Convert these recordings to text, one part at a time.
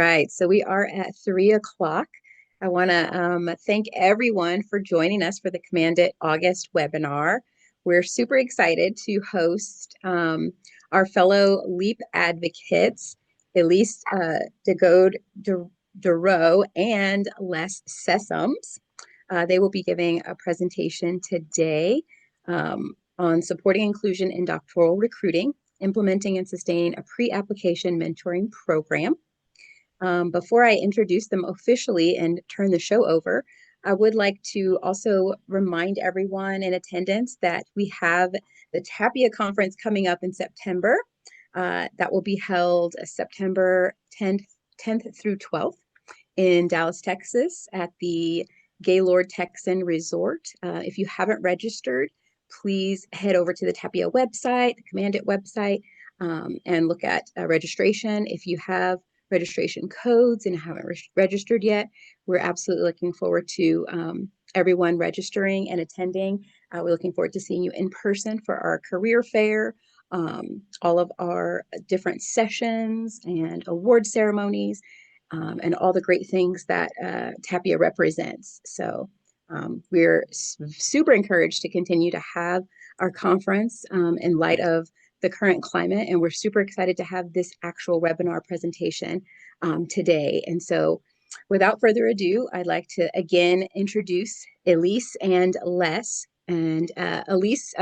right, so we are at 3 o'clock. I want to thank everyone for joining us for the Command It August webinar. We're super excited to host our fellow LEAP advocates, Elise deGoede, Dorough, and Les Sessoms. They will be giving a presentation today on supporting inclusion in doctoral recruiting, implementing and sustaining a pre-application mentoring program. Before I introduce them officially and turn the show over, I would like to also remind everyone in attendance that we have the TAPIA conference coming up in September. That will be held September 10th through 12th in Dallas, Texas at the Gaylord Texan Resort. If you haven't registered, please head over to the TAPIA website, the Command It website, and look at registration. If you have registration codes and haven't registered yet, we're absolutely looking forward to everyone registering and attending. We're looking forward to seeing you in person for our career fair, all of our different sessions and award ceremonies, and all the great things that TAPIA represents. So we're super encouraged to continue to have our conference in light of the current climate, and we're super excited to have this actual webinar presentation today. And so without further ado, I'd like to again introduce Elise and Les. And Elise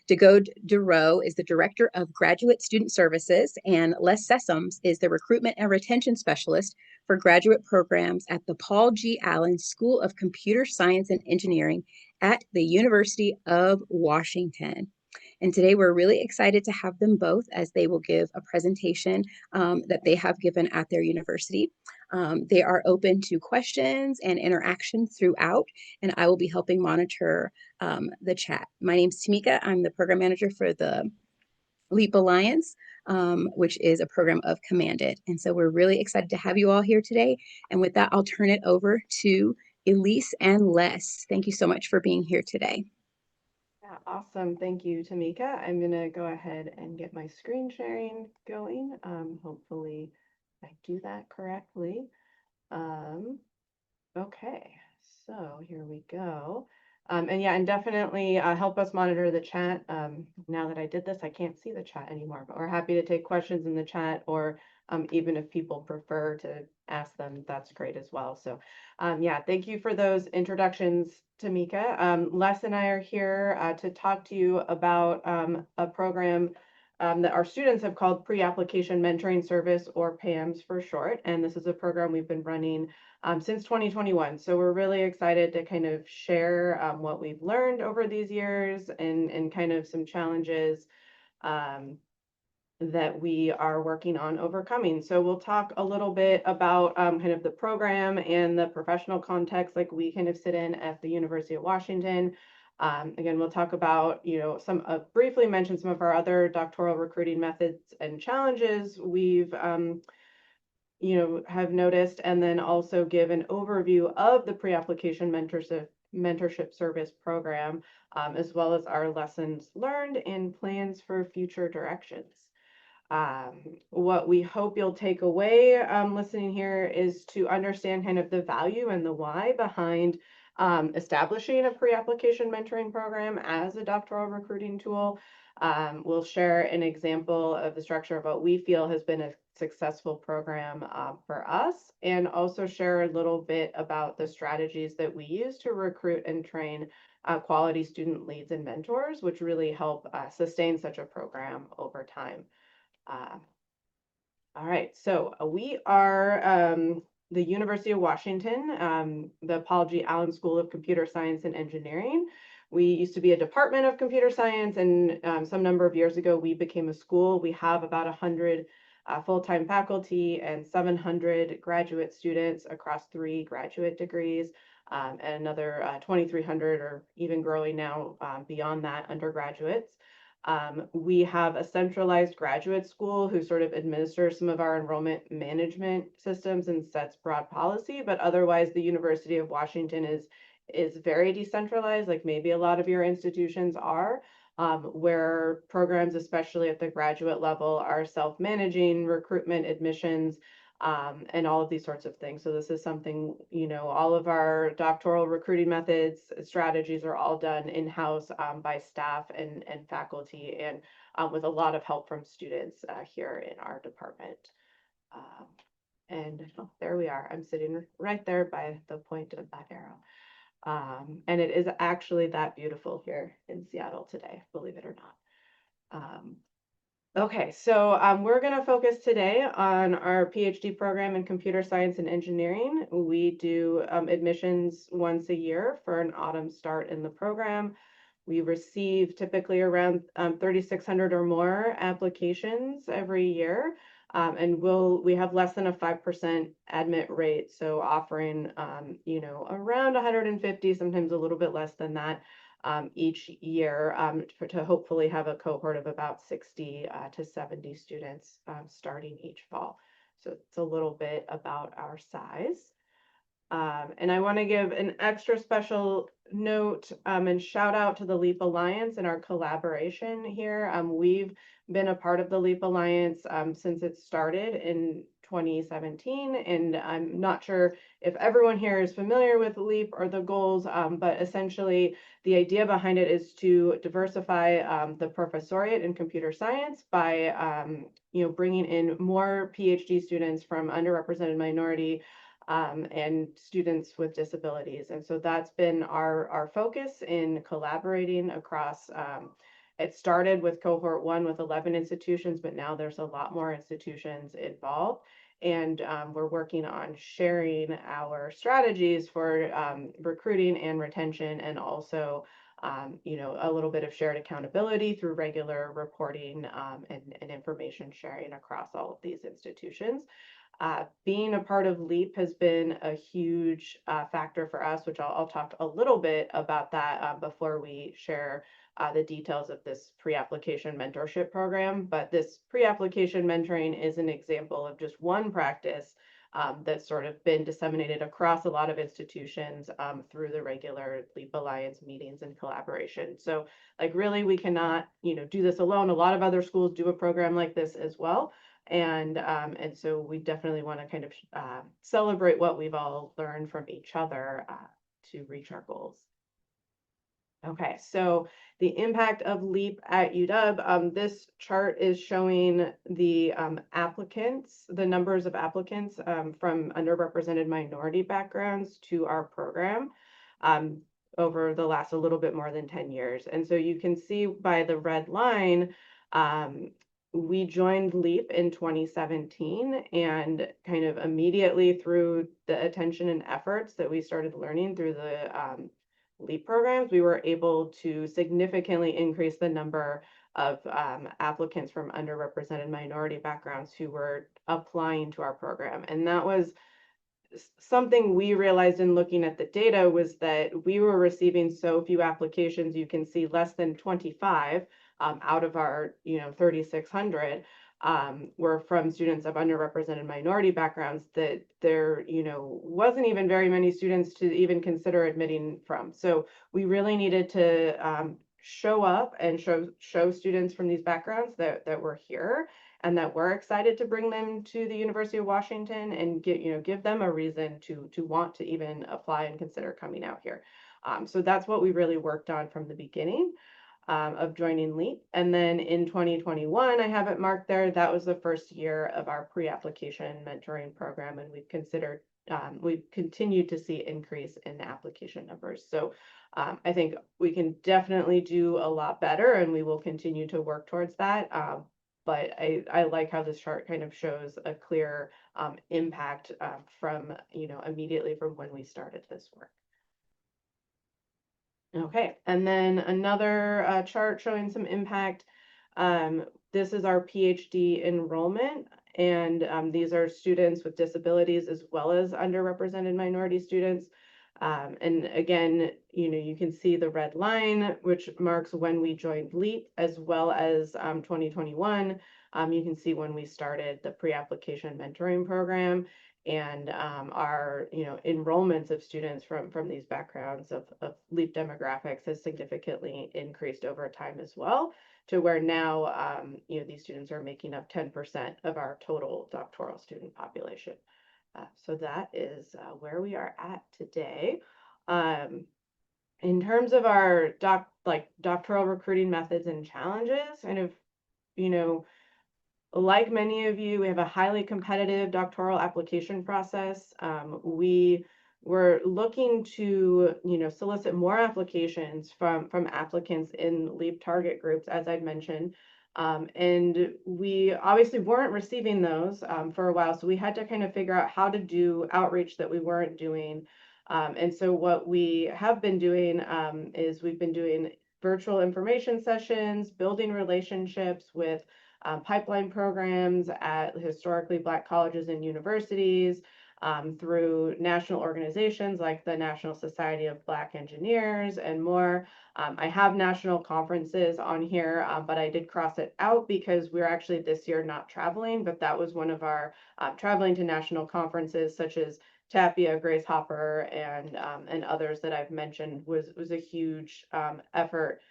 deGoede Dorough is the Director of Graduate Student Services, and Les Sessoms is the Recruitment and Retention Specialist for graduate programs at the Paul G. Allen School of Computer Science and Engineering at the University of Washington. And today we're really excited to have them both as they will give a presentation that they have given at their university. They are open to questions and interaction throughout, and I will be helping monitor the chat. My name is Tamika. I'm the program manager for the LEAP Alliance, which is a program of Command It. And so we're really excited to have you all here today. And with that, I'll turn it over to Elise and Les. Thank you so much for being here today. Yeah, awesome. Thank you, Tamika. I'm going to go ahead and get my screen sharing going. Hopefully I do that correctly. Okay, so here we go. And yeah, and definitely help us monitor the chat. Now that I did this, I can't see the chat anymore, but we're happy to take questions in the chat, or even if people prefer to ask them, that's great as well. So yeah, thank you for those introductions, Tamika. Les and I are here to talk to you about a program that our students have called Pre-Application Mentoring Service, or PAMS for short. And this is a program we've been running since 2021. So we're really excited to kind of share what we've learned over these years and kind of some challenges that we are working on overcoming. So we'll talk a little bit about kind of the program and the professional context like we kind of sit in at the University of Washington. Again, we'll talk about, some briefly mention some of our other doctoral recruiting methods and challenges we've have noticed, and then also give an overview of the pre-application mentorship service program, as well as our lessons learned and plans for future directions. What we hope you'll take away listening here is to understand kind of the value and the why behind establishing a pre-application mentoring program as a doctoral recruiting tool. We'll share an example of the structure of what we feel has been a successful program for us, and also share a little bit about the strategies that we use to recruit and train quality student leads and mentors, which really help sustain such a program over time. All right, so we are the University of Washington, the Paul G. Allen School of Computer Science and Engineering. We used to be a department of computer science, and some number of years ago, we became a school. We have about 100 full-time faculty and 700 graduate students across 3 graduate degrees, and another 2,300, or even growing now beyond that, undergraduates. We have a centralized graduate school who sort of administers some of our enrollment management systems and sets broad policy, but otherwise the University of Washington is very decentralized, like maybe a lot of your institutions are, where programs, especially at the graduate level, are self-managing recruitment, admissions, and all of these sorts of things. So this is something, all of our doctoral recruiting methods, strategies are all done in-house by staff and faculty, and with a lot of help from students here in our department. And there we are. I'm sitting right there by the point of that arrow. And it is actually that beautiful here in Seattle today, believe it or not. Okay, so we're going to focus today on our PhD program in computer science and engineering. We do admissions once a year for an autumn start in the program. We receive typically around 3,600 or more applications every year. And we have less than a 5% admit rate, so offering around 150, sometimes a little bit less than that, each year, to hopefully have a cohort of about 60 to 70 students starting each fall. So it's a little bit about our size. And I want to give an extra special note and shout out to the LEAP Alliance and our collaboration here. We've been a part of the LEAP Alliance since it started in 2017, and I'm not sure if everyone here is familiar with LEAP or the goals, but essentially the idea behind it is to diversify the professoriate in computer science by bringing in more PhD students from underrepresented minority and students with disabilities. And so that's been our focus in collaborating across. It started with cohort 1 with 11 institutions, but now there's a lot more institutions involved. And we're working on sharing our strategies for recruiting and retention, and also a little bit of shared accountability through regular reporting and information sharing across all of these institutions. Being a part of LEAP has been a huge factor for us, which I'll talk a little bit about that before we share the details of this pre-application mentorship program. But this pre-application mentoring is an example of just one practice that's sort of been disseminated across a lot of institutions through the regular LEAP Alliance meetings and collaboration. So really we cannot, do this alone. A lot of other schools do a program like this as well. And so we definitely want to kind of celebrate what we've all learned from each other to reach our goals. Okay, so the impact of LEAP at UW, this chart is showing the applicants, the numbers of applicants from underrepresented minority backgrounds to our program over the last a little bit more than 10 years. And so you can see by the red line, we joined LEAP in 2017, and kind of immediately through the attention and efforts that we started learning through the LEAP programs, we were able to significantly increase the number of applicants from underrepresented minority backgrounds who were applying to our program. And that was something we realized in looking at the data, was that we were receiving so few applications. You can see less than 25 out of our 3,600 were from students of underrepresented minority backgrounds, that there wasn't even very many students to even consider admitting from. So we really needed to show up and show students from these backgrounds that we're here and that we're excited to bring them to the University of Washington, and give them a reason to want to even apply and consider coming out here. So that's what we really worked on from the beginning of joining LEAP. And then in 2021, I have it marked there, that was the first year of our pre-application mentoring program, and we've continued to see increase in application numbers. So I think we can definitely do a lot better, and we will continue to work towards that. But I like how this chart kind of shows a clear impact from immediately from when we started this work. Okay, and then another chart showing some impact. This is our PhD enrollment, and these are students with disabilities as well as underrepresented minority students. And again, you can see the red line, which marks when we joined LEAP, as well as 2021. You can see when we started the pre-application mentoring program. and our enrollments of students from these backgrounds of LEAP demographics has significantly increased over time as well, to where now these students are making up 10% of our total doctoral student population. So that is where we are at today. In terms of our doctoral recruiting methods and challenges, kind of, like many of you, we have a highly competitive doctoral application process. We were looking to, solicit more applications from applicants in LEAP target groups, as I'd mentioned. And we obviously weren't receiving those for a while, so we had to kind of figure out how to do outreach that we weren't doing. And so what we have been doing is we've been doing virtual information sessions, building relationships with pipeline programs at historically Black colleges and universities, through national organizations like the National Society of Black Engineers and more. I have national conferences on here, but I did cross it out because we're actually this year not traveling, but that was one of our traveling to national conferences such as Tapia, Grace Hopper, and others that I've mentioned was a huge effort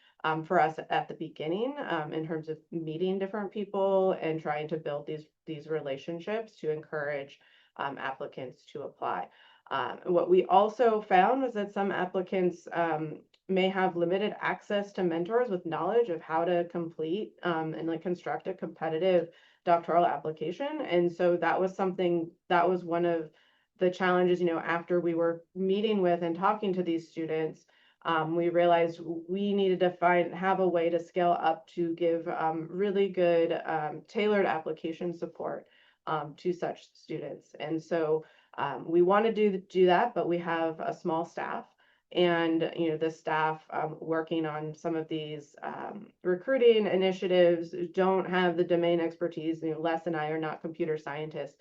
for us at the beginning, in terms of meeting different people and trying to build these relationships to encourage applicants to apply. What we also found was that some applicants may have limited access to mentors with knowledge of how to complete and construct a competitive doctoral application. And so that was one of the challenges, after we were meeting with and talking to these students. We realized we needed to have a way to scale up to give really good tailored application support to such students. And so we want to do that, but we have a small staff, and the staff working on some of these recruiting initiatives don't have the domain expertise. Les and I are not computer scientists.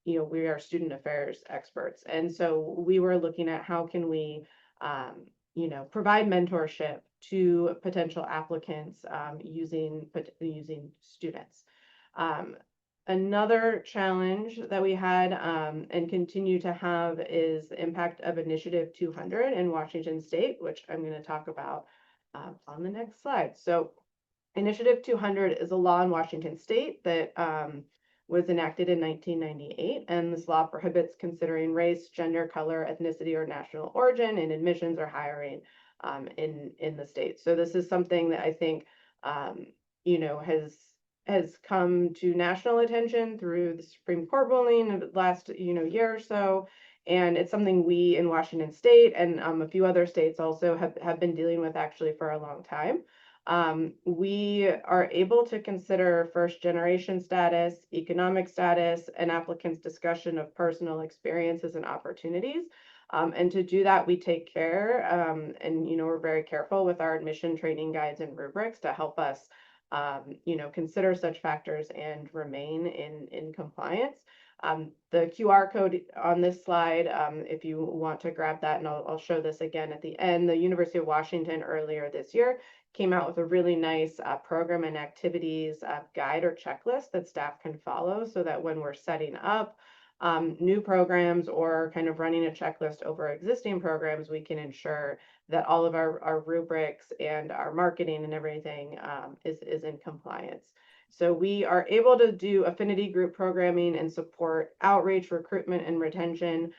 We are student affairs experts, and so we were looking at how can we provide mentorship to potential applicants using students. Another challenge that we had and continue to have is the impact of Initiative 200 in Washington State, which I'm going to talk about on the next slide. So Initiative 200 is a law in Washington State that was enacted in 1998, and this law prohibits considering race, gender, color, ethnicity, or national origin in admissions or hiring in the state. So this is something that I think has come to national attention through the Supreme Court ruling of the last year or so, and it's something we in Washington State and a few other states also have been dealing with actually for a long time. We are able to consider first generation status, economic status, and applicants' discussion of personal experiences and opportunities. And to do that, we take care and we're very careful with our admission training guides and rubrics to help us consider such factors and remain in compliance. The QR code on this slide, if you want to grab that, and I'll show this again at the end, the University of Washington earlier this year came out with a really nice program and activities guide or checklist that staff can follow, so that when we're setting up new programs or kind of running a checklist over existing programs, we can ensure that all of our rubrics and our marketing and everything is in compliance. So we are able to do affinity group programming and support outreach, recruitment, and retention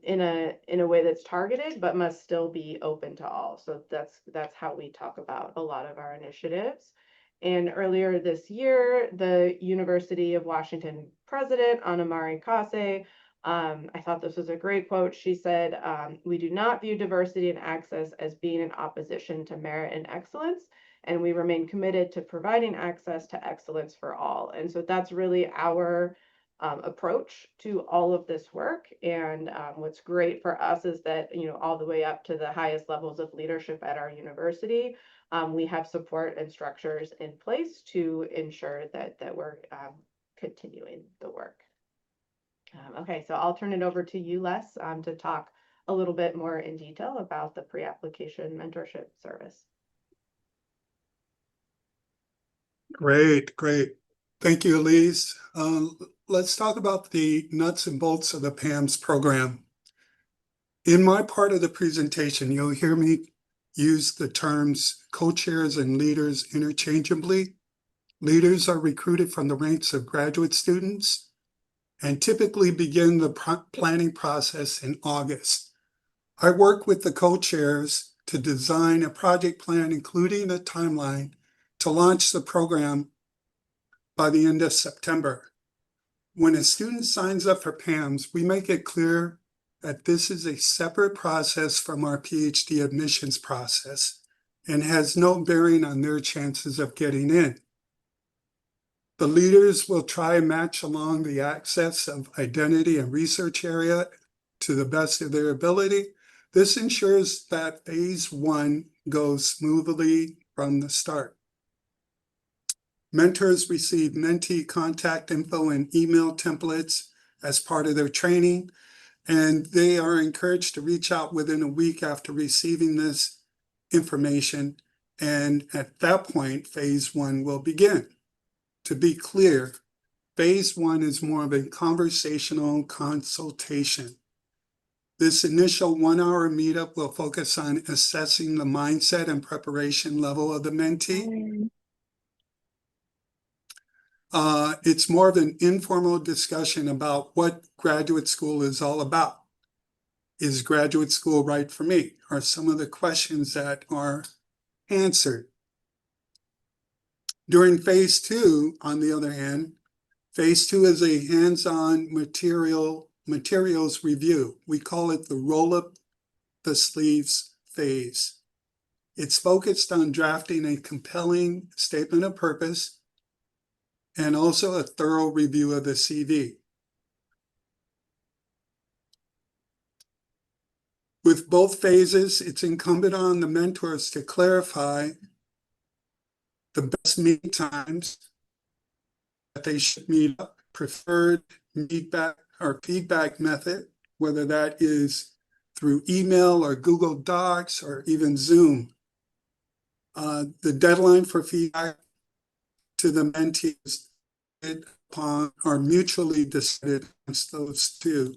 in a way that's targeted, but must still be open to all. So that's how we talk about a lot of our initiatives. And earlier this year, the University of Washington president, Anna-Marie Kase, I thought this was a great quote. She said, "We do not view diversity and access as being in opposition to merit and excellence, and we remain committed to providing access to excellence for all." And so that's really our approach to all of this work. And what's great for us is that, all the way up to the highest levels of leadership at our university, we have support and structures in place to ensure that we're continuing the work. Okay, so I'll turn it over to you, Les, to talk a little bit more in detail about the pre-application mentorship service. Great. Thank you, Elise. let's talk about the nuts and bolts of the PAMS program. In my part of the presentation, you'll hear me use the terms co-chairs and leaders interchangeably. Leaders are recruited from the ranks of graduate students and typically begin the planning process in August. I work with the co-chairs to design a project plan, including a timeline, to launch the program by the end of September. When a student signs up for PAMS, we make it clear that this is a separate process from our PhD admissions process and has no bearing on their chances of getting in. The leaders will try and match along the axis of identity and research area to the best of their ability. This ensures that phase one goes smoothly from the start. Mentors receive mentee contact info and email templates as part of their training, and they are encouraged to reach out within a week after receiving this information. And at that point, phase one will begin. To be clear, phase one is more of a conversational consultation. This initial 1 hour meetup will focus on assessing the mindset and preparation level of the mentee. It's more of an informal discussion about what graduate school is all about. Is graduate school right for me? Are some of the questions that are answered. During phase two, on the other hand, phase two is a hands-on materials review. We call it the roll up the sleeves phase. It's focused on drafting a compelling statement of purpose and also a thorough review of the CV. With both phases, it's incumbent on the mentors to clarify the best meeting times that they should meet up, preferred feedback method, whether that is through email or Google Docs or even Zoom. The deadline for feedback to the mentees are mutually decided amongst those two.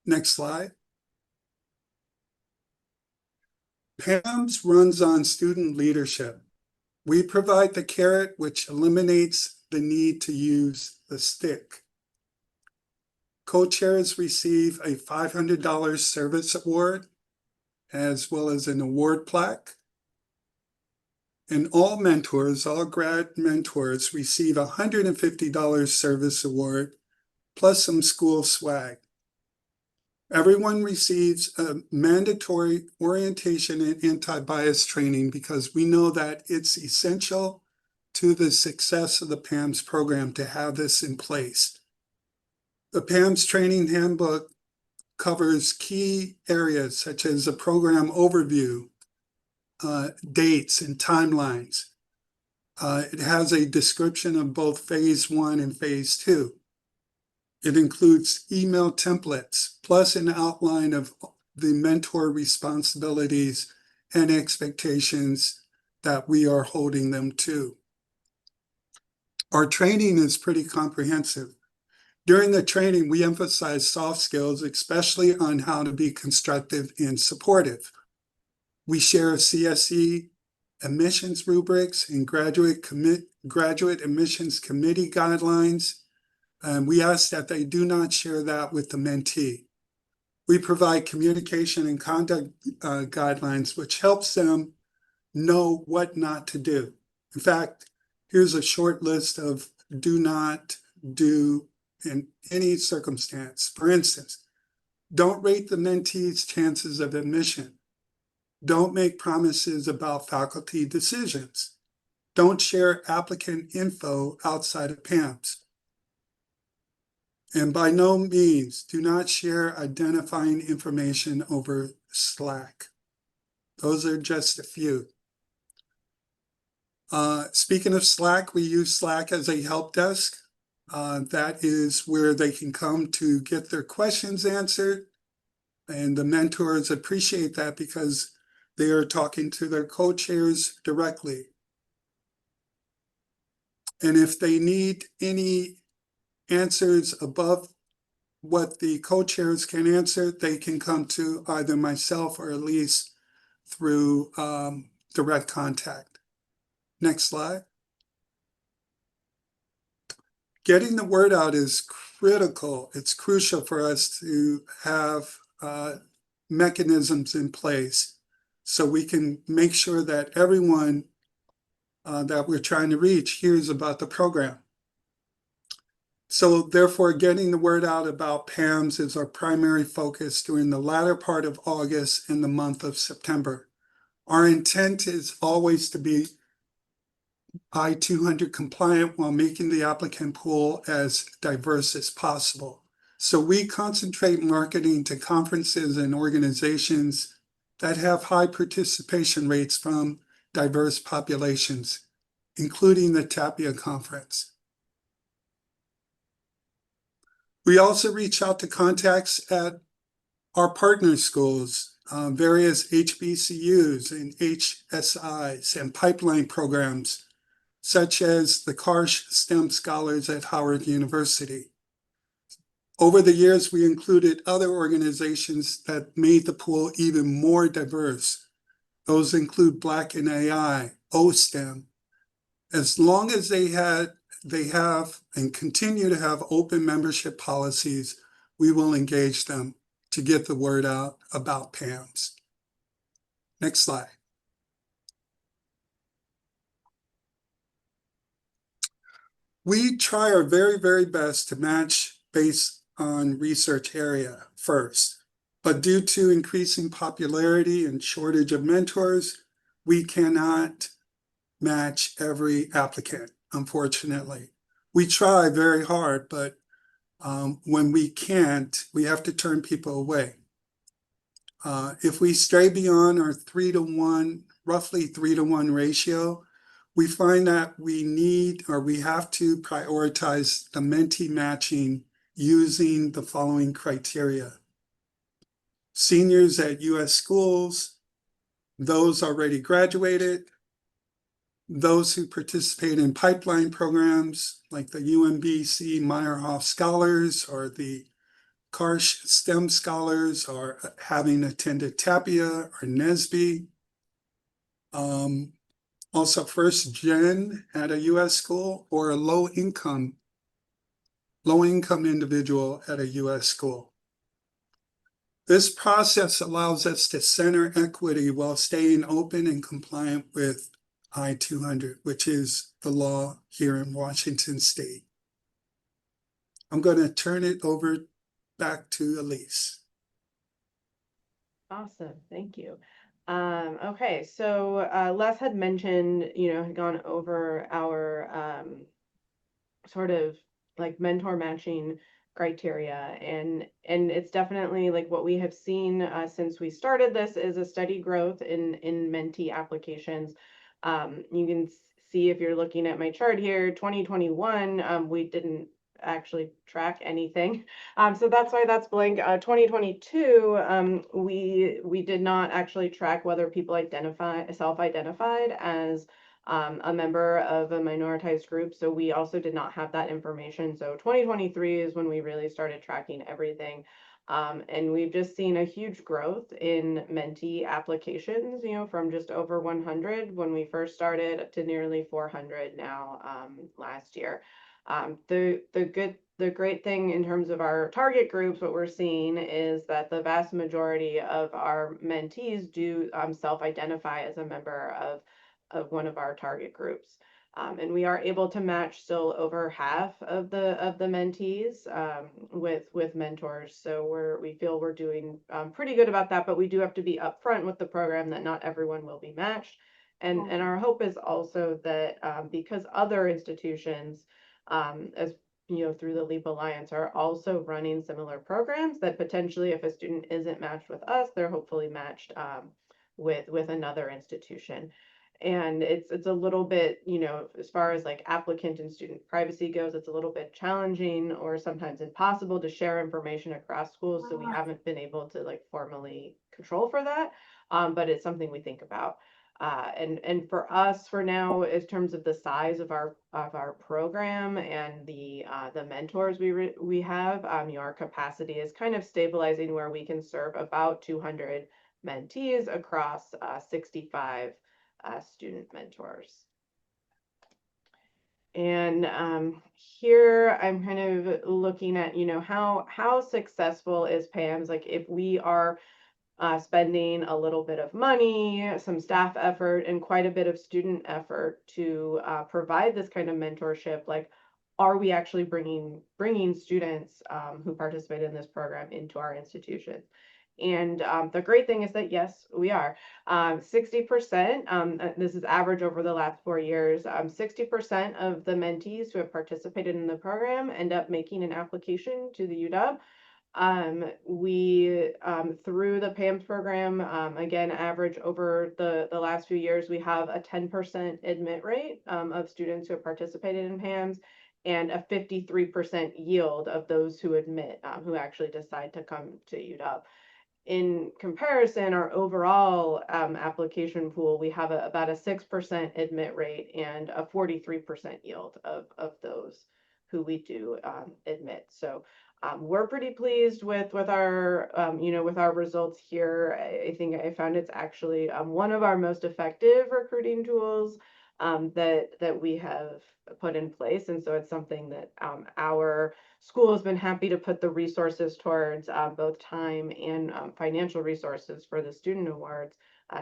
Next slide. PAMS runs on student leadership. We provide the carrot, which eliminates the need to use the stick. Co-chairs receive a $500 service award, as well as an award plaque. And all mentors, all grad mentors, receive a $150 service award, plus some school swag. Everyone receives a mandatory orientation and anti-bias training because we know that it's essential to the success of the PAMS program to have this in place. The PAMS training handbook covers key areas such as a program overview, dates and timelines. It has a description of both phase one and phase two. It includes email templates, plus an outline of the mentor responsibilities and expectations that we are holding them to. Our training is pretty comprehensive. During the training, we emphasize soft skills, especially on how to be constructive and supportive. We share CSE admissions rubrics and graduate admissions committee guidelines. And we ask that they do not share that with the mentee. We provide communication and conduct guidelines, which helps them know what not to do. In fact, here's a short list of do not do in any circumstance. For instance, don't rate the mentee's chances of admission. Don't make promises about faculty decisions. Don't share applicant info outside of PAMS. And by no means, do not share identifying information over Slack. Those are just a few. Speaking of Slack, we use Slack as a help desk. That is where they can come to get their questions answered. And the mentors appreciate that because they are talking to their co-chairs directly. And if they need any answers above what the co-chairs can answer, they can come to either myself or Elise through direct contact. Next slide. Getting the word out is critical. It's crucial for us to have mechanisms in place so we can make sure that everyone that we're trying to reach hears about the program. So therefore, getting the word out about PAMS is our primary focus during the latter part of August and the month of September. Our intent is always to be I-200 compliant while making the applicant pool as diverse as possible. So we concentrate marketing to conferences and organizations that have high participation rates from diverse populations, including the TAPIA conference. We also reach out to contacts at our partner schools, various HBCUs and HSIs and pipeline programs, such as the Karsh STEM Scholars at Howard University. Over the years, we included other organizations that made the pool even more diverse. Those include Black in AI, OSTEM. As long as they have and continue to have open membership policies, we will engage them to get the word out about PAMS. Next slide. We try our very, very best to match based on research area first, but due to increasing popularity and shortage of mentors, we cannot match every applicant, unfortunately. We try very hard, but when we can't, we have to turn people away. If we stray beyond our 3-to-1, roughly 3-to-1 ratio, we find that we need or we have to prioritize the mentee matching using the following criteria. Seniors at U.S. schools, those already graduated, those who participate in pipeline programs like the UMBC Meyerhoff Scholars or the Karsh STEM Scholars or having attended TAPIA or NSBE. Also first gen at a U.S. school or a low-income individual at a U.S. school. This process allows us to center equity while staying open and compliant with I-200, which is the law here in Washington State. I'm going to turn it over back to Elise. Awesome, thank you. Okay, so Les had mentioned, had gone over our sort of like mentor matching criteria, and it's definitely like what we have seen since we started this is a steady growth in mentee applications. You can see if you're looking at my chart here, 2021, we didn't actually track anything. So that's why that's blank. 2022, we did not actually track whether people self-identified as a member of a minoritized group. So we also did not have that information. So 2023 is when we really started tracking everything. And we've just seen a huge growth in mentee applications, from just over 100 when we first started to nearly 400 now last year. The great thing in terms of our target groups, what we're seeing is that the vast majority of our mentees do self-identify as a member of one of our target groups. And we are able to match still over half of the mentees with mentors. So we feel we're doing pretty good about that, but we do have to be upfront with the program that not everyone will be matched. And our hope is also that because other institutions, as through the LEAP Alliance, are also running similar programs, that potentially if a student isn't matched with us, they're hopefully matched with another institution. And it's a little bit, as far as like applicant and student privacy goes, it's a little bit challenging or sometimes impossible to share information across schools. So we haven't been able to like formally control for that, but it's something we think about. And for us, for now, in terms of the size of our program and the mentors we have, our capacity is kind of stabilizing where we can serve about 200 mentees across 65 student mentors. And here I'm kind of looking at, how successful is PAMS? Like if we are spending a little bit of money, some staff effort, and quite a bit of student effort to provide this kind of mentorship, like, are we actually bringing students who participate in this program into our institution? And the great thing is that, yes, we are. 60%, this is average over the last 4 years, 60% of the mentees who have participated in the program end up making an application to the UW. We, through the PAMS program, again, average over the last few years, we have a 10% admit rate of students who have participated in PAMS, and a 53% yield of those who admit, who actually decide to come to UW. In comparison, our overall application pool, we have about a 6% admit rate and a 43% yield of those who we do admit. So we're pretty pleased with our with our results here. I think I found it's actually one of our most effective recruiting tools that we have put in place, and so it's something that our school has been happy to put the resources towards, both time and financial resources for the student awards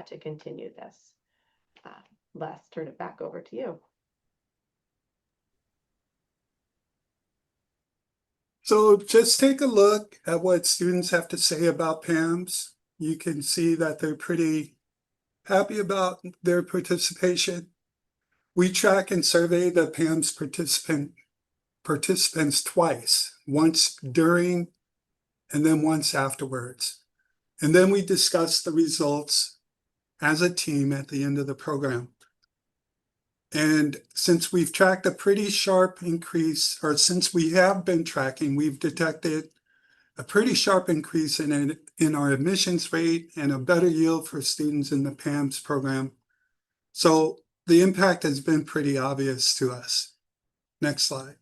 to continue this. Les, turn it back over to you. So just take a look at what students have to say about PAMS. You can see that they're pretty happy about their participation. We track and survey the PAMS participants twice, once during and then once afterwards. And then we discuss the results as a team at the end of the program. And since we've tracked a pretty sharp increase, or since we have been tracking, we've detected a pretty sharp increase in our admissions rate and a better yield for students in the PAMS program. So the impact has been pretty obvious to us. Next slide.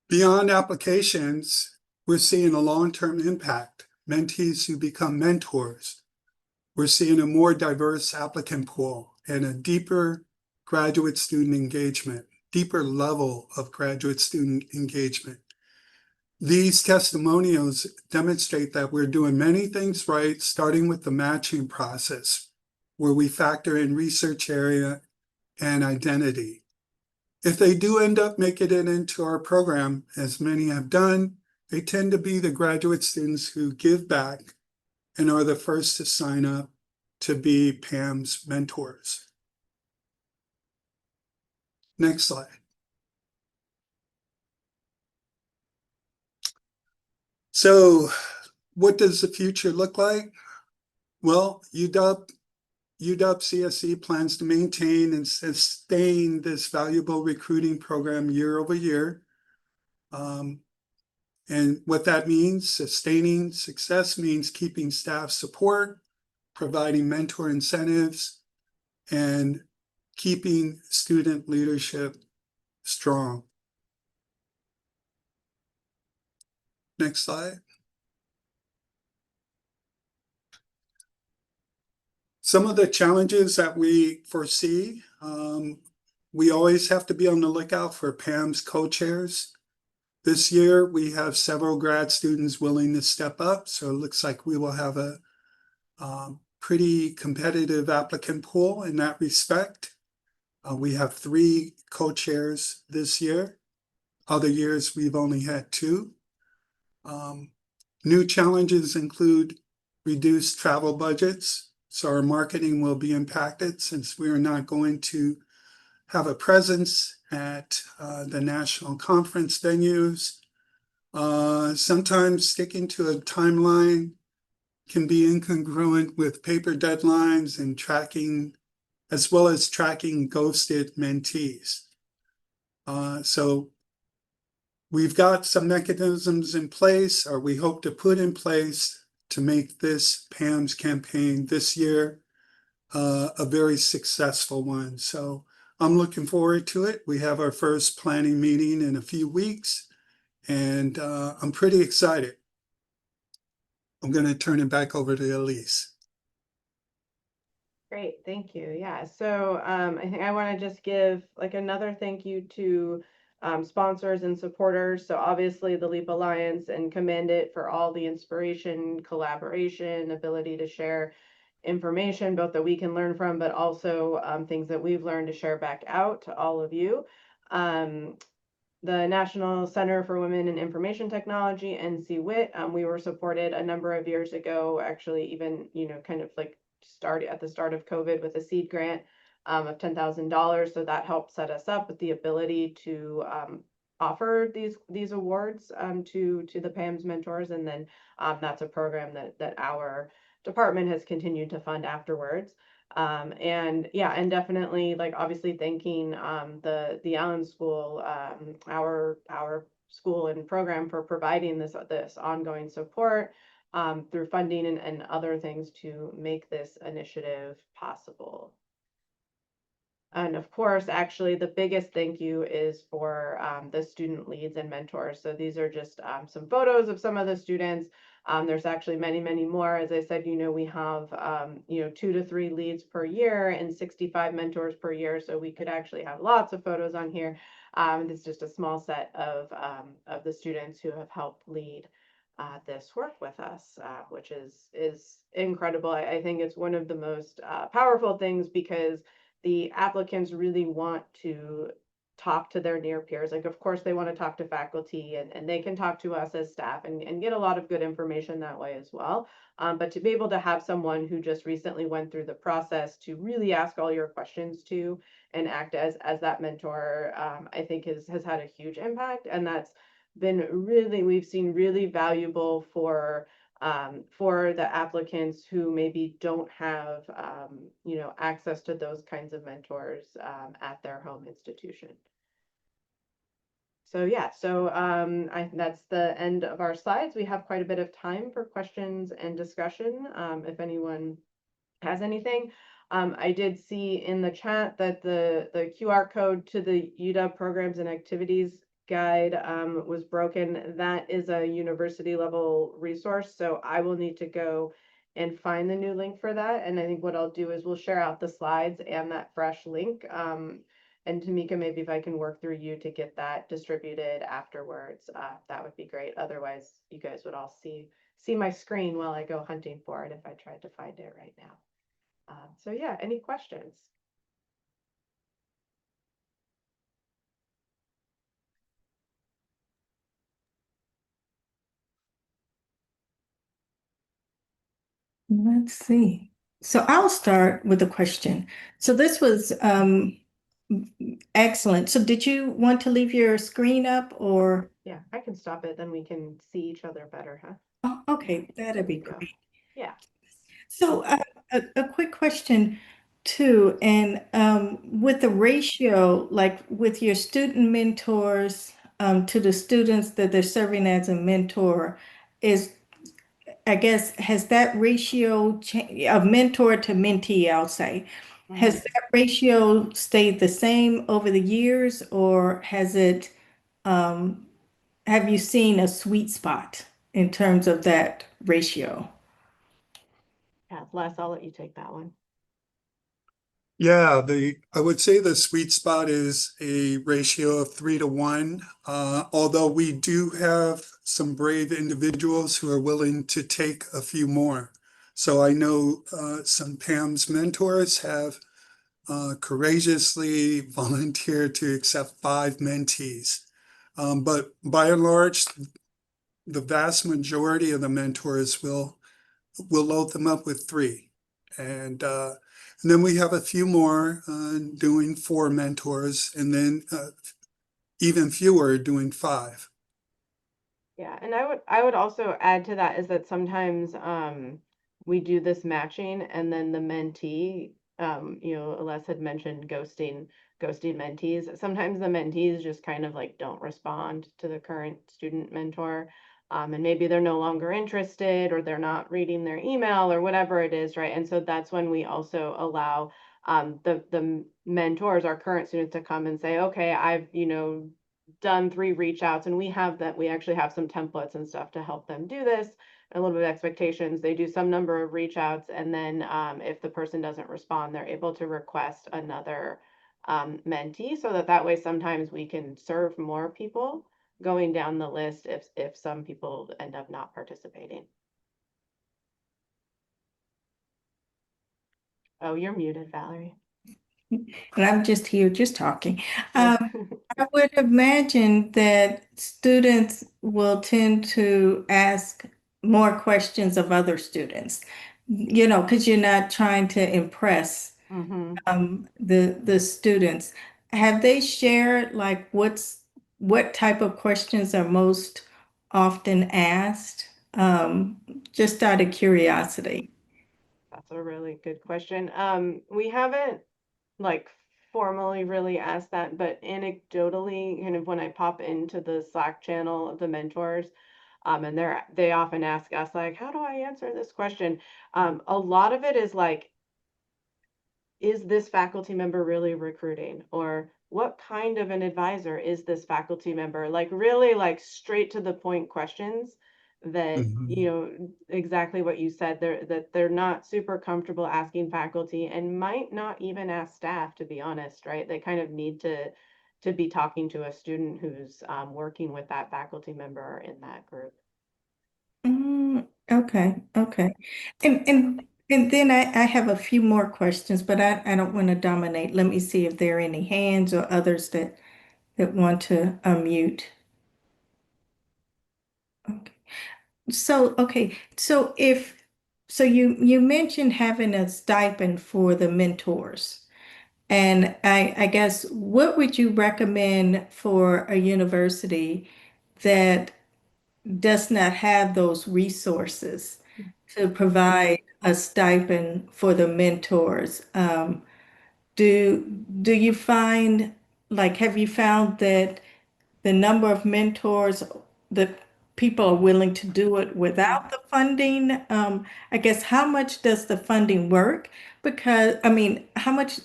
Beyond applications, we're seeing a long-term impact. Mentees who become mentors. We're seeing a more diverse applicant pool and a deeper graduate student engagement, deeper level of graduate student engagement. These testimonials demonstrate that we're doing many things right, starting with the matching process, where we factor in research area and identity. If they do end up making it into our program, as many have done, they tend to be the graduate students who give back and are the first to sign up to be PAMS mentors. Next slide. So what does the future look like? Well, UW CSE plans to maintain and sustain this valuable recruiting program year over year. And what that means, sustaining success means keeping staff support, providing mentor incentives, and keeping student leadership strong. Next slide. Some of the challenges that we foresee, we always have to be on the lookout for PAMS co-chairs. This year, we have several grad students willing to step up, so it looks like we will have a pretty competitive applicant pool in that respect. We have 3 co-chairs this year. Other years, we've only had 2. New challenges include reduced travel budgets, so our marketing will be impacted since we are not going to have a presence at the national conference venues. Sometimes sticking to a timeline can be incongruent with paper deadlines and tracking, as well as tracking ghosted mentees. So we've got some mechanisms in place, or we hope to put in place, to make this PAMS campaign this year a very successful one. So I'm looking forward to it. We have our first planning meeting in a few weeks, and I'm pretty excited. I'm going to turn it back over to Elise. Great, thank you. Yeah, so I think I want to just give like another thank you to sponsors and supporters. So obviously the LEAP Alliance and Command It for all the inspiration, collaboration, ability to share information, both that we can learn from, but also things that we've learned to share back out to all of you. The National Center for Women in Information Technology, NCWIT, we were supported a number of years ago, actually even, kind of like at the start of COVID with a seed grant of $10,000. So that helped set us up with the ability to offer these awards to the PAMS mentors. And then that's a program that our department has continued to fund afterwards. And yeah, and definitely like obviously thanking the Allen School, our school and program for providing this ongoing support through funding and other things to make this initiative possible. And of course, actually, the biggest thank you is for the student leads and mentors. So these are just some photos of some of the students. There's actually many, many more. As I said, we have, 2 to 3 leads per year and 65 mentors per year. So we could actually have lots of photos on here. This is just a small set of the students who have helped lead this work with us, which is incredible. I think it's one of the most powerful things because the applicants really want to talk to their near peers. Like, of course, they want to talk to faculty and they can talk to us as staff and get a lot of good information that way as well. But to be able to have someone who just recently went through the process to really ask all your questions to and act as that mentor, I think has had a huge impact. And that's been we've seen really valuable for the applicants who maybe don't have, access to those kinds of mentors at their home institution. So yeah, that's the end of our slides. We have quite a bit of time for questions and discussion. If anyone has anything. I did see in the chat that the QR code to the UW programs and activities guide was broken. That is a university level resource, so I will need to go and find the new link for that. And I think what I'll do is we'll share out the slides and that fresh link. And Tamika, maybe if I can work through you to get that distributed afterwards, that would be great. Otherwise, you guys would all see my screen while I go hunting for it if I tried to find it right now. So yeah, any questions? Let's see. So I'll start with a question. So this was excellent. So did you want to leave your screen up or? Yeah, I can stop it, then we can see each other better, huh? Oh, okay, that'd be great. Yeah. So a quick question too, and with the ratio, like with your student mentors to the students that they're serving as a mentor, I guess, has that ratio of mentor to mentee, I'll say, has that ratio stayed the same over the years, or has it, have you seen a sweet spot in terms of that ratio? Yeah, Les, I'll let you take that one. Yeah, I would say the sweet spot is a ratio of 3 to 1. Although we do have some brave individuals who are willing to take a few more. So I know some PAMS mentors have courageously volunteered to accept 5 mentees. But by and large, the vast majority of the mentors will load them up with 3. And then we have a few more doing 4 mentors, and then even fewer doing 5. Yeah, and I would also add to that is that sometimes we do this matching and then the mentee, Les had mentioned ghosting mentees. Sometimes the mentees just kind of like don't respond to the current student mentor. And maybe they're no longer interested, or they're not reading their email, or whatever it is, right? And so that's when we also allow the mentors, our current students, to come and say, okay, I've, done 3 reach outs, and we actually have some templates and stuff to help them do this, a little bit of expectations. They do some number of reach outs, and then if the person doesn't respond, they're able to request another mentee, so that way sometimes we can serve more people going down the list if some people end up not participating. Oh, you're muted, Valerie. And I'm just here, just talking. I would imagine that students will tend to ask more questions of other students, because you're not trying to impress Mm-hmm. the students. Have they shared like what type of questions are most often asked? Just out of curiosity. That's a really good question. We haven't like formally really asked that, but anecdotally, kind of when I pop into the Slack channel of the mentors, and they often ask us like, how do I answer this question? A lot of it is like, is this faculty member really recruiting? Or what kind of an advisor is this faculty member? Like really like straight to the point questions that, Mhm. exactly what you said, they're not super comfortable asking faculty, and might not even ask staff, to be honest, right? They kind of need to be talking to a student who's working with that faculty member in that group. Okay, okay. And then I have a few more questions, but I don't want to dominate. Let me see if there are any hands or others that want to unmute. Okay. So you mentioned having a stipend for the mentors. And I guess what would you recommend for a university that does not have those resources to provide a stipend for the mentors? Do you find, like, have you found that the number of mentors, that people are willing to do it Mhm. without the funding? I guess how much does the funding work? Because, I mean, how much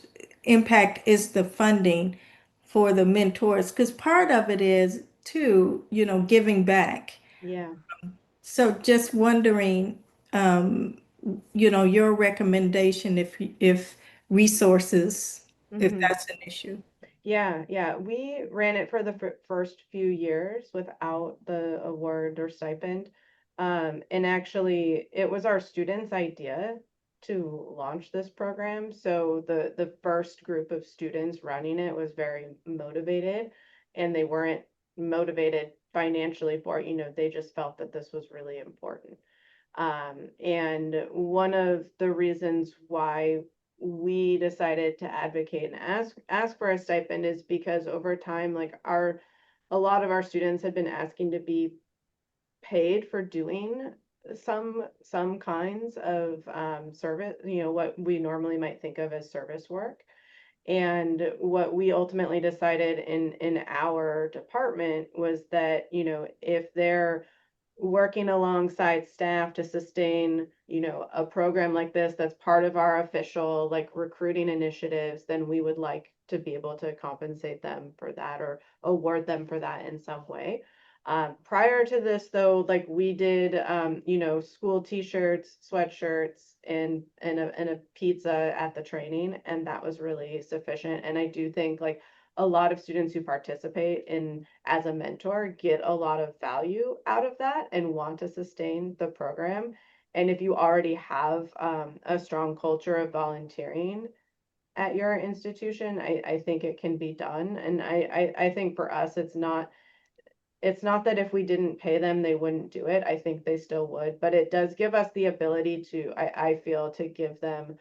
impact is the funding for the mentors? Because part of it is too, giving back. Yeah. So just wondering, um, your recommendation if resources, if Mm-hmm. that's an issue. Yeah. We ran it for the first few years without the award or stipend. And actually, it was our students' idea to launch this program. So the first group of students running it was very motivated, and they weren't motivated financially for it. They just felt that this was really important. And one of the reasons why we decided to advocate and ask for a stipend is because over time, like a lot of our students had been asking to be paid for doing some kinds of service, what we normally might think of as service work. And what we ultimately decided in our department was that, if they're working alongside staff to sustain, a program like this that's part of our official like recruiting initiatives, then we would like to be able to compensate them for that or award them for that in some way. Prior to this, though, like we did, school T-shirts, sweatshirts, and a pizza at the training, and that was really sufficient. And I do think like a lot of students who participate in as a mentor get a lot of value out of that and want to sustain the program. And if you already have a strong culture of volunteering at your institution, I think it can be done. And I think for us, it's not that if we didn't pay them, they wouldn't do it. I think they still would, but it does give us the ability to, I feel, to give them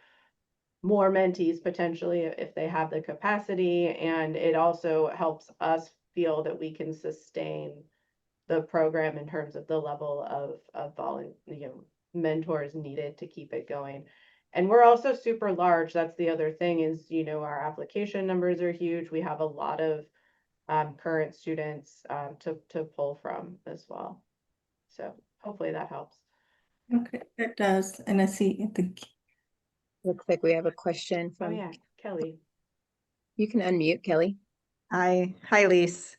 more mentees potentially if they have the capacity. And it also helps us feel that we can sustain the program in terms of the level of mentors needed to keep it going. And we're also super large. That's the other thing is, our application numbers are huge. We have a lot of current students to pull from as well. So hopefully that helps. Okay, that does. And I see the Looks like we have a question Oh from, yeah, Kelly. you can unmute, Kelly. Hi, Elise.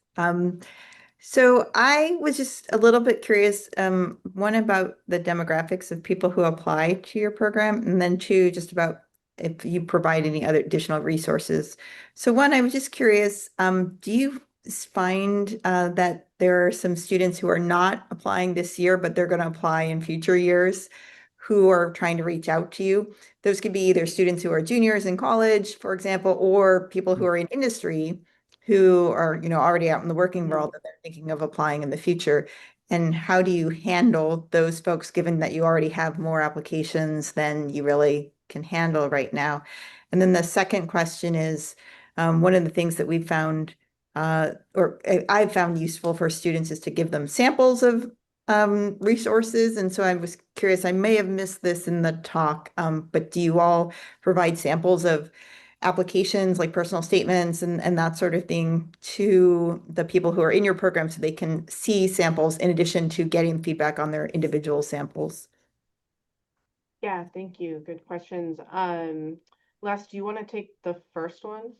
So I was just a little bit curious, one about the demographics of people who apply to your program, and then two, just about if you provide any other additional resources. So one, I was just curious, do you find that there are some students who are not applying this year, but they're going to apply in future years who are trying to reach out to you? Those could be either students who are juniors in college, for example, or people who are in industry who are, already out in the working world that they're thinking of applying in the future. And how do you handle those folks, given that you already have more applications than you really can handle right now? And then the second question is, one of the things that we've found, or I've found useful for students, is to give them samples of resources. And so I was curious, I may have missed this in the talk, but do you all provide samples of applications like personal statements and that sort of thing to the people who are in your program so they can see samples in addition to getting feedback on their individual samples? Yeah, thank you. Good questions. Les, do you want to take the first one?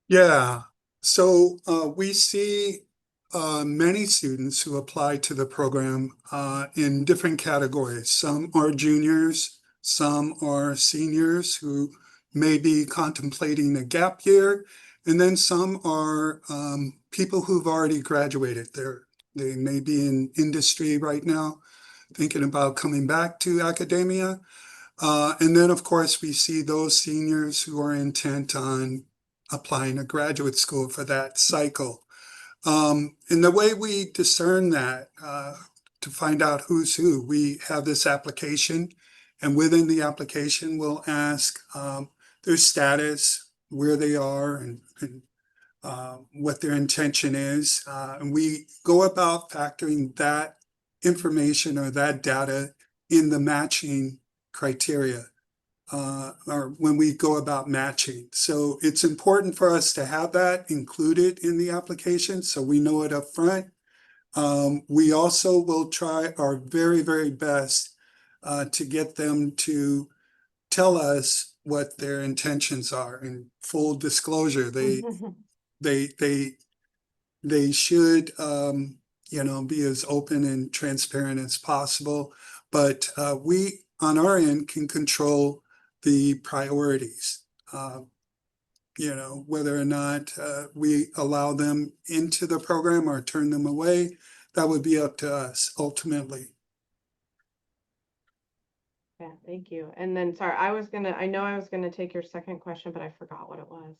Yeah, so we see many students who apply to the program in different categories. Some are juniors, some are seniors who may be contemplating a gap year, and then some are people who've already graduated. They may be in industry right now, thinking about coming back to academia. And then, of course, we see those seniors who are intent on applying to graduate school for that cycle. And the way we discern that to find out who's who, we have this application, and within the application, we'll ask their status, where they are, and what their intention is. And we go about factoring that information or that data in the matching criteria, or when we go about matching. So it's important for us to have that included in the application so we know it up front. We also will try our very, very best to get them to tell us what their intentions are. In full disclosure, they should be as open and transparent as possible. But we on our end can control the priorities. Whether or not we allow them into the program or turn them away, that would be up to us ultimately. Yeah, thank you. And then, sorry, I know I was gonna take your second question, but I forgot what it was.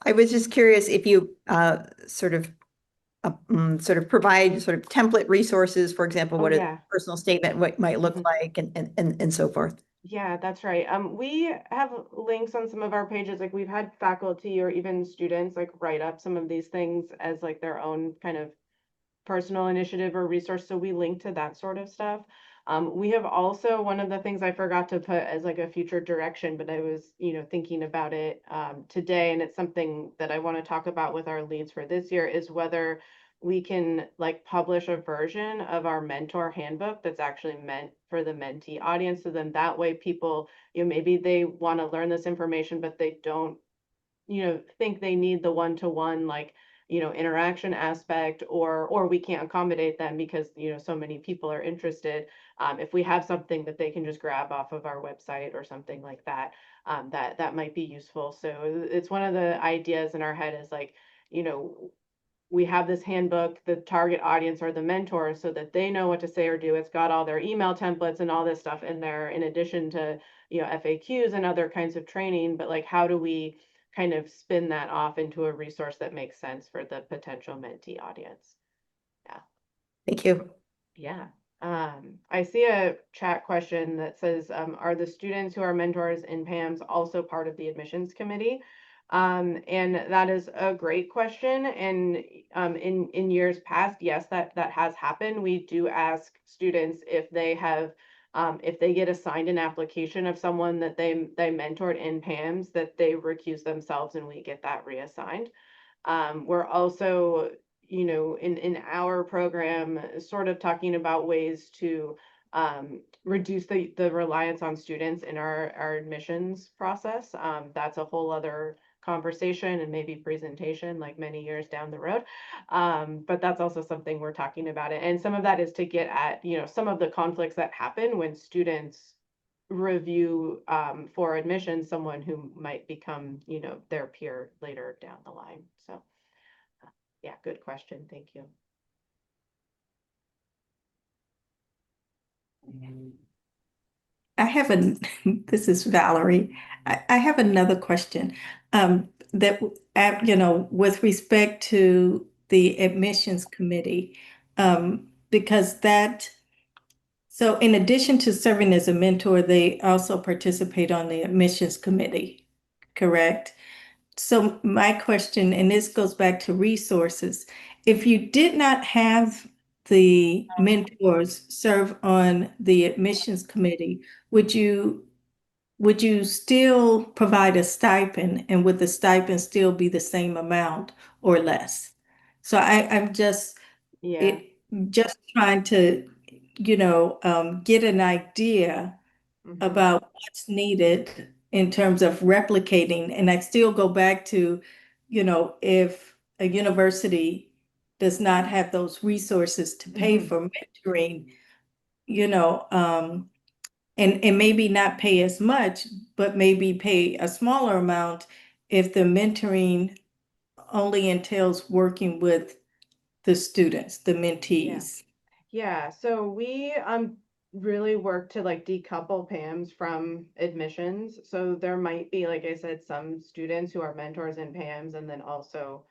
I was just curious if you sort of provide sort of template resources, for example, what a personal statement what might look like and so forth. Yeah, that's right. We have links on some of our pages. Like we've had faculty or even students like write up some of these things as like their own kind of personal initiative or resource. So we link to that sort of stuff. We have also, one of the things I forgot to put as like a future direction, but I was, thinking about it today, and it's something that I want to talk about with our leads for this year, is whether we can like publish a version of our mentor handbook that's actually meant for the mentee audience. So then that way people, maybe they want to learn this information, but they don't, think they need the one-to-one like interaction aspect, or we can't accommodate them because so many people are interested. If we have something that they can just grab off of our website or something like that, that might be useful. So it's one of the ideas in our head is like, we have this handbook, the target audience are the mentors so that they know what to say or do. It's got all their email templates and all this stuff in there, in addition to FAQs and other kinds of training. But like, how do we kind of spin that off into a resource that makes sense for the potential mentee audience? Yeah. Thank you. Yeah. I see a chat question that says, are the students who are mentors in PAMS also part of the admissions committee? And that is a great question. And in years past, yes, that has happened. We do ask students if they have if they get assigned an application of someone that they mentored in PAMS, that they recuse themselves and we get that reassigned. We're also you know, in our program, sort of talking about ways to reduce the reliance on students in our admissions process. That's a whole other conversation and maybe presentation like many years down the road. But that's also something we're talking about. And some of that is to get at, you know, some of the conflicts that happen when students review for admission someone who might become, you know, their peer later down the line. So yeah, good question. Thank you. I have this is Valerie. I have another question. That, with respect to the admissions committee, because so in addition to serving as a mentor, they also participate on the admissions committee, correct? So my question, and this goes back to resources, if you did not have the mentors serve on the admissions committee, would you still provide a stipend, and would the stipend still be the same amount or less? So I'm Yeah. just trying to, get an idea Mhm. about what's needed in terms of replicating. And I still go back to, if a university does not have those resources to pay Mhm. for mentoring, you know, and maybe not pay as much, but maybe pay a smaller amount if the mentoring only entails working with the students, the mentees. Yeah, so we really work to like decouple PAMS from admissions. So there might be, like I said, some students who are mentors in PAMS and then also,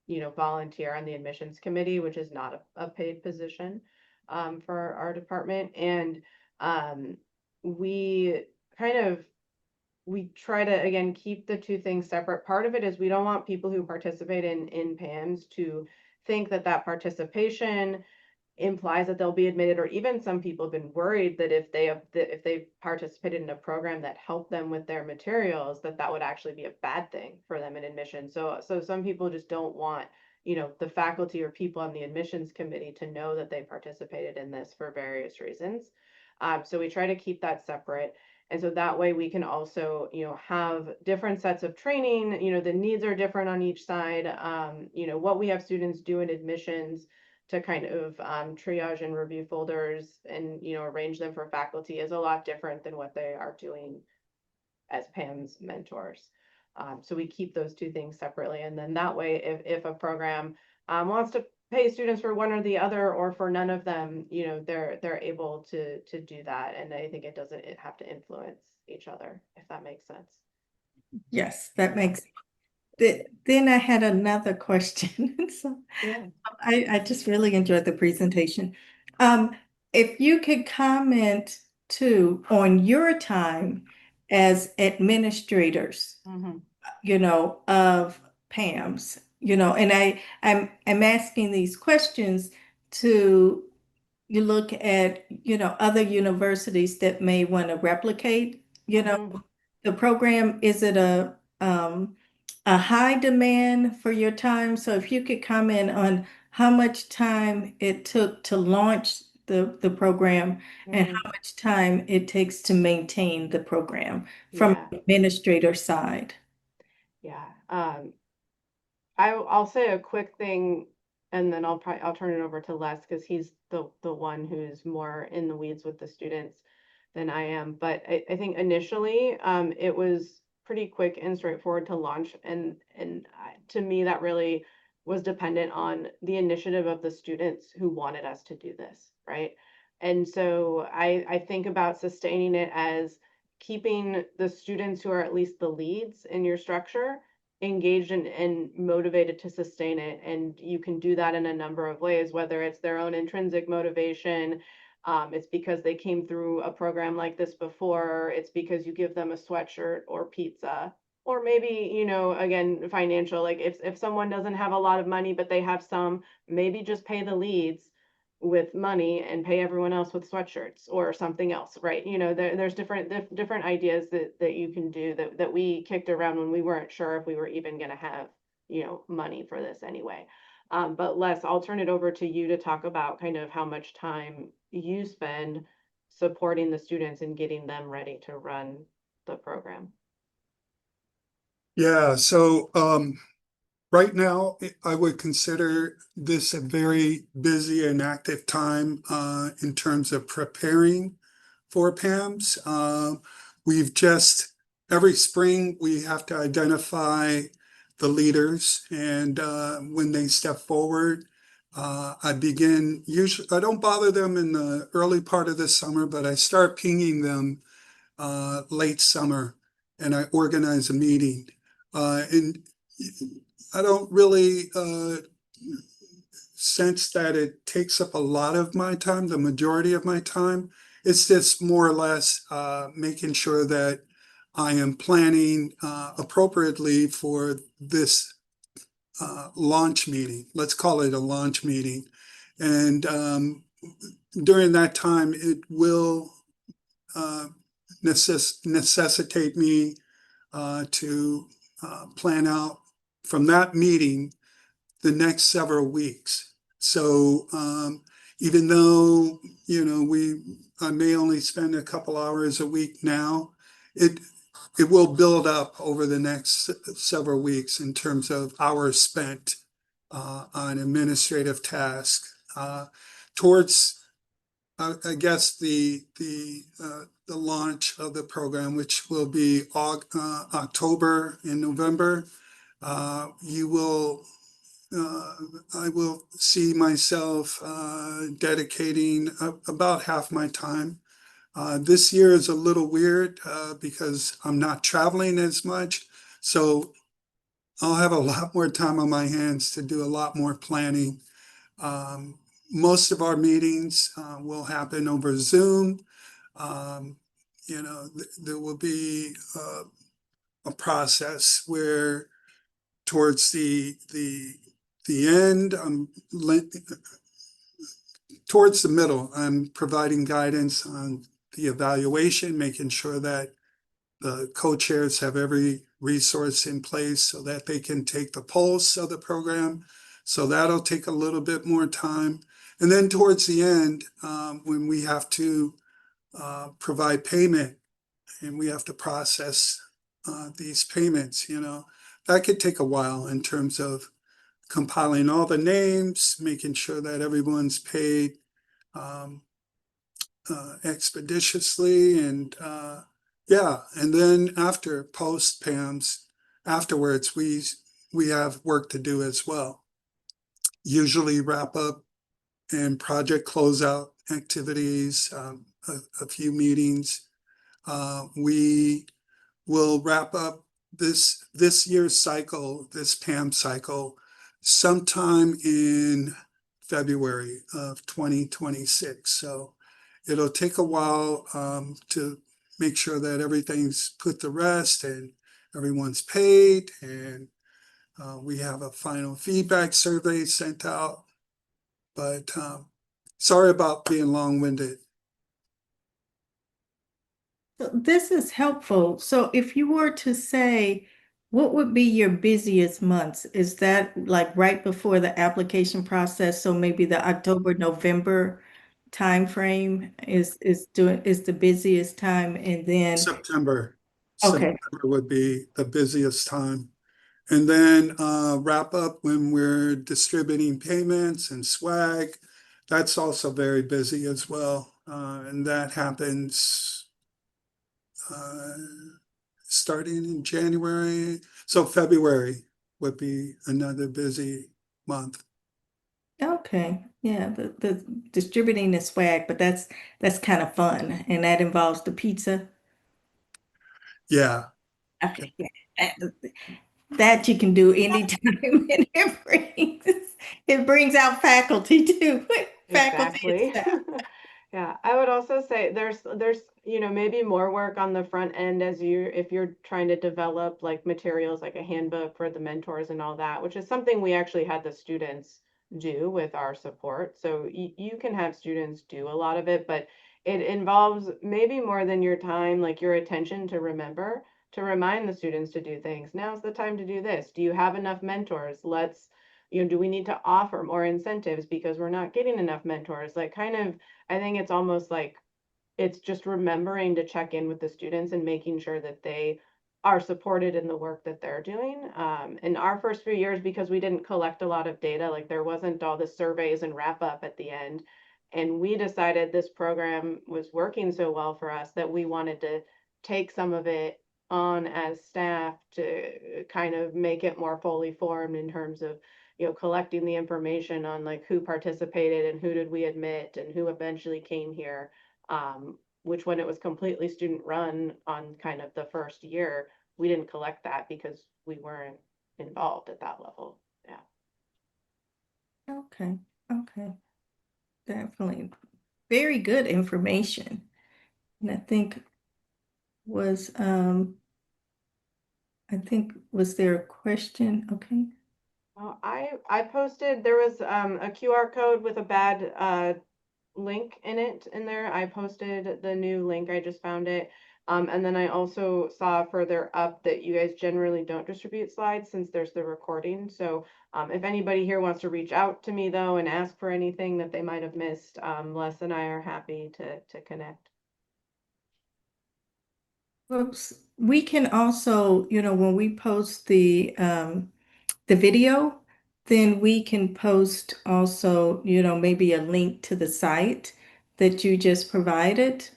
you know, volunteer on the admissions committee, which is not a paid position for our department. And um, we kind of we try to again keep the two things separate. Part of it is we don't want people who participate in PAMS to think that that participation implies that they'll be admitted, or even some people have been worried that if they participated in a program that helped them with their materials, that would actually be a bad thing for them in admission. So some people just don't want, you know, the faculty or people on the admissions committee to know that they participated in this for various reasons. So we try to keep that separate. And so that way we can also, you know, have different sets of training. You know, the needs are different on each side. You know, what we have students do in admissions to kind of triage and review folders and, you know, arrange them for faculty is a lot different than what they are doing as PAMS mentors. So we keep those two things separately. And then that way, if a program wants to pay students for one or the other, or for none of them, you know, they're able to do that. And I think it doesn't have to influence each other, if that makes sense. Yes, that makes. Then I had another question. So Yeah. I just really enjoyed the presentation. If you could comment too on your time as administrators, Mhm. of PAMS, and I'm asking these questions to you look at, other universities that may want to replicate, Mhm. the program. Is it a high demand for your time? So if you could comment on how much time it took to launch the program and Mhm. how much time it takes to maintain the program from Yeah. the administrator side. Yeah. I'll say a quick thing, and then I'll turn it over to Les because he's the one who's more in the weeds with the students than I am. But I think initially it was pretty quick and straightforward to launch, and to me that really was dependent on the initiative of the students who wanted us to do this, right? And so I think about sustaining it as keeping the students who are at least the leads in your structure engaged and motivated to sustain it. And you can do that in a number of ways, whether it's their own intrinsic motivation, it's because they came through a program like this before, it's because you give them a sweatshirt or pizza, or maybe, you know, again, financial, like if someone doesn't have a lot of money, but they have some, maybe just pay the leads with money and pay everyone else with sweatshirts or something else, right? You know, there's different ideas that you can do that we kicked around when we weren't sure if we were even going to have, you know, money for this anyway. But Les, I'll turn it over to you to talk about kind of how much time you spend supporting the students and getting them ready to run the program. Yeah, so right now, I would consider this a very busy and active time in terms of preparing for PAMS. We've just, every spring, we have to identify the leaders, and when they step forward, I begin, usually, I don't bother them in the early part of the summer, but I start pinging them late summer, and I organize a meeting. And I don't really sense that it takes up a lot of my time, the majority of my time. It's just more or less making sure that I am planning appropriately for this launch meeting. Let's call it a launch meeting. And during that time, it will necessitate me to plan out from that meeting the next several weeks. So even though, you know, I may only spend a couple hours a week now, it it will build up over the next several weeks in terms of hours spent on administrative tasks. Towards I guess the launch of the program, which will be October and November, you will I will see myself dedicating about half my time. This year is a little weird because I'm not traveling as much, so I'll have a lot more time on my hands to do a lot more planning. Most of our meetings will happen over Zoom. Um, you know, there will be a process where towards the end, towards the middle, I'm providing guidance on the evaluation, making sure that the co-chairs have every resource in place so that they can take the pulse of the program. So that'll take a little bit more time. And then towards the end, when we have to provide payment and we have to process these payments, you know, that could take a while in terms of compiling all the names, making sure that everyone's paid um, expeditiously, and yeah, and then after post PAMS, afterwards we have work to do as well. Usually wrap up and project closeout activities, a few meetings. We will wrap up this year's cycle, this PAM cycle, sometime in February of 2026. So it'll take a while to make sure that everything's put to rest and everyone's paid, and we have a final feedback survey sent out. But sorry about being long-winded. So this is helpful. So if you were to say, what would be your busiest months? Is that like right before the application process? So maybe the October, November timeframe is the busiest time, and then September. okay. September would be the busiest time. And then wrap up when we're distributing payments and swag. That's also very busy as well. And that happens uh, starting in January. So February would be another busy month. Okay. Yeah, the distributing the swag, but that's kind of fun. And that involves the pizza. Yeah. Okay, yeah. That you can do anytime and it brings out faculty too. Faculty and Exactly. staff. Yeah, I would also say there's you know maybe more work on the front end as you if you're trying to develop like materials like a handbook for the mentors and all that, which is something we actually had the students do with our support. So you can have students do a lot of it, but it involves maybe more than your time, like your attention to remember, to remind the students to do things. Now's the time to do this. Do you have enough mentors? do we need to offer more incentives because we're not getting enough mentors? Like kind of, I think it's almost like it's just remembering to check in with the students and making sure that they are supported in the work that they're doing. In our first few years, because we didn't collect a lot of data, like there wasn't all the surveys and wrap up at the end. And we decided this program was working so well for us that we wanted to take some of it on as staff to kind of make it more fully formed in terms of collecting the information on like who participated and who did we admit and who eventually came here, which when it was completely student run on kind of the first year, we didn't collect that because we weren't involved at that level. Yeah. Okay, okay. Definitely. Very good information. And I think was there a question? Okay. Well, I posted, there was a QR code with a bad link in it in there. I posted the new link. I just found it. And then I also saw further up that you guys generally don't distribute slides since there's the recording. So if anybody here wants to reach out to me though and ask for anything that they might have missed, Les and I are happy to connect. Oops. We can also, when we post the video, then we can post also, maybe a link to the site that you just provided.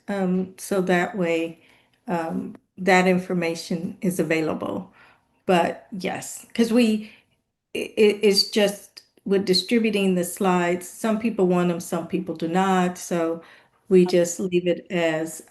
So that way, that information is available. But yes, because it's just with distributing the slides, some people want them, some people do not. So we just leave it as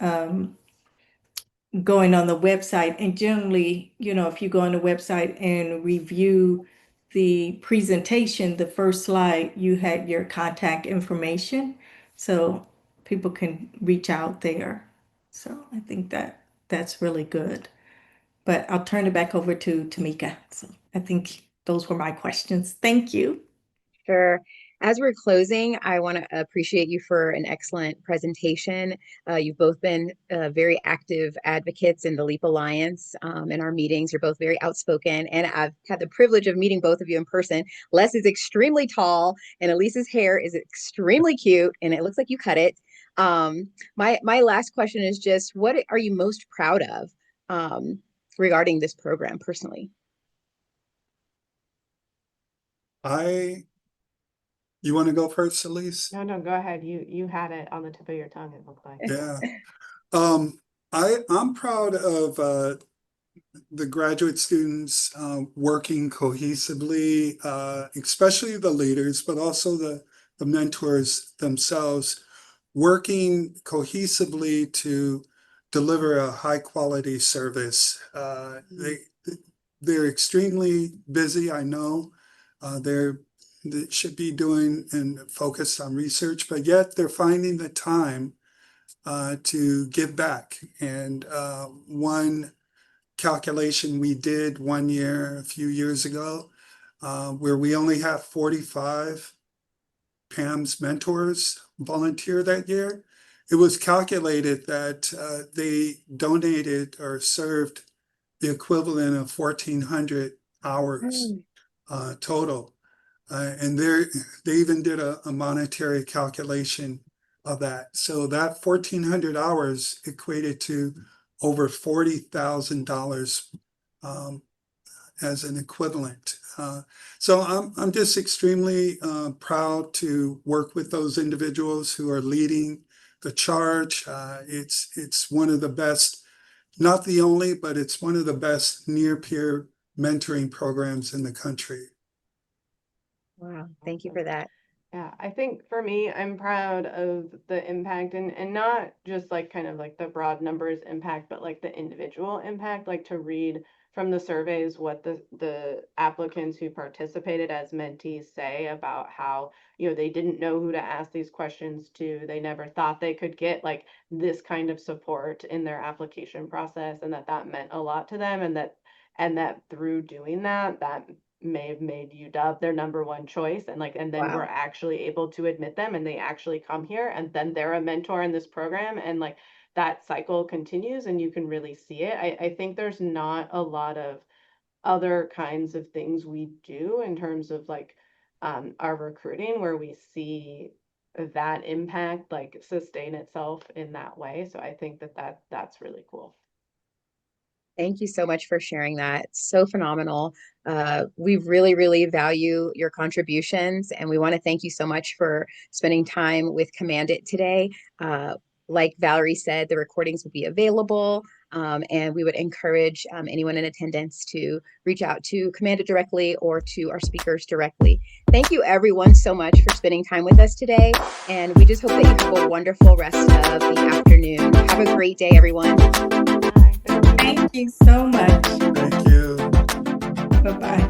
going on the website. And generally, if you go on the website and review the presentation, the first slide, you had your contact information. So people can reach out there. So I think that's really good. But I'll turn it back over to Tamika. So I think those were my questions. Thank you. Sure. As we're closing, I want to appreciate you for an excellent presentation. You've both been very active advocates in the LEAP Alliance in our meetings. You're both very outspoken, and I've had the privilege of meeting both of you in person. Les is extremely tall, and Elise's hair is extremely cute, and it looks like you cut it. My last question is just, what are you most proud of regarding this program personally? You want to go first, Elise? No, go ahead. You had it on the tip of your tongue, it looked like. Yeah. I'm proud of the graduate students working cohesively, especially the leaders, but also the mentors themselves, working cohesively to deliver a high quality service. They're extremely busy, I know. They should be doing and focused on research, but yet they're finding the time to give back. And one calculation we did one year, a few years ago, where we only have 45 PAMS mentors volunteer that year, it was calculated that they donated or served the equivalent of 1,400 hours total. And they even did a monetary calculation of that. So that 1,400 hours equated to over $40,000 as an equivalent. So I'm just extremely proud to work with those individuals who are leading the charge. It's one of the best, not the only, but it's one of the best near-peer mentoring programs in the country. Wow, thank you for that. Yeah, I think for me, I'm proud of the impact and not just like kind of like the broad numbers impact, but like the individual impact, like to read from the surveys what the applicants who participated as mentees say about how, they didn't know who to ask these questions to. They never thought they could get like this kind of support in their application process, and that meant a lot to them, and that through doing that may have made UW their number one choice, and then we're Wow. actually able to admit them and they actually come here, and then they're a mentor in this program, and like that cycle continues and you can really see it. I think there's not a lot of other kinds of things we do in terms of like our recruiting, where we see that impact like sustain itself in that way. So I think that's really cool. Thank you so much for sharing that. So phenomenal. We really, really value your contributions, and we want to thank you so much for spending time with Command It today. Like Valerie said, the recordings will be available, and we would encourage anyone in attendance to reach out to Command It directly or to our speakers directly. Thank you, everyone, so much for spending time with us today, and we just hope that you have a wonderful rest of the afternoon. Have a great day, everyone. Thank you so much. Thank you. Bye-bye.